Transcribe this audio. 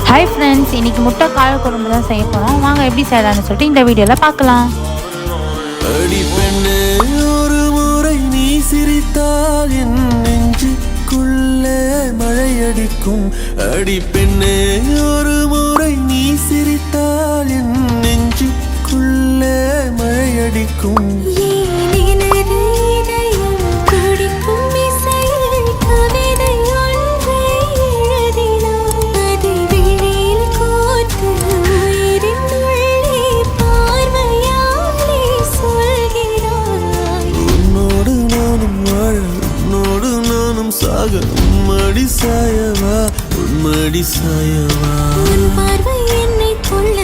Hi friends, இன்றைக்கி முட்டை கார குழம்பு தான் செய்ய போகிறோம். வாங்க எப்படி செய்யலாம்னு சொல்லிட்டு இந்த வீடியோவில் பார்க்கலாம். அடி பெண்ணே, ஒரு முறை நீ சிரித்தால் என் நெஞ்சுக்குள்ளே மழையடிக்கும். அடி பெண்ணே, ஒரு முறை நீ சிரித்தால் என் நெஞ்சுக்குள்ளே மழையடிக்கும். உம்மடி சாயவா, உம்மடி சாயவா. உன் பார்வை என்னை கொள்ள